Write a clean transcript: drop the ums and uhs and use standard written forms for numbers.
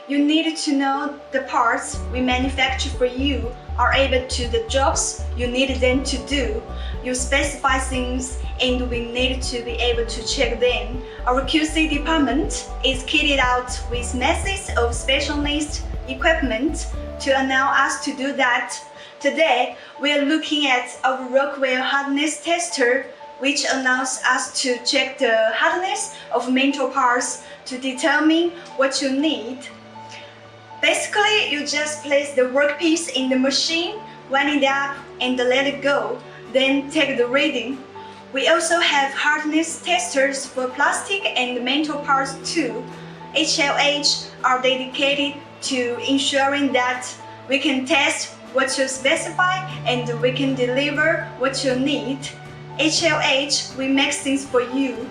You need to know the parts we manufacture for you are able to the jobs you need them to do. You specify things and we need to be able to check them. Our QC department is kitted out with methods of specialist equipment to allow us to do that. Today, we are looking at our Rockwell hardness tester, which allows us to check the hardness of metal parts to determine what you need. Basically, you just place the workpiece in the machine, wind it up, and let it go, then take the reading. We also have hardness testers for plastic and metal parts too. HLH are dedicated to ensuring that we can test what you specify and we can deliver what you need. HLH, we make things for you.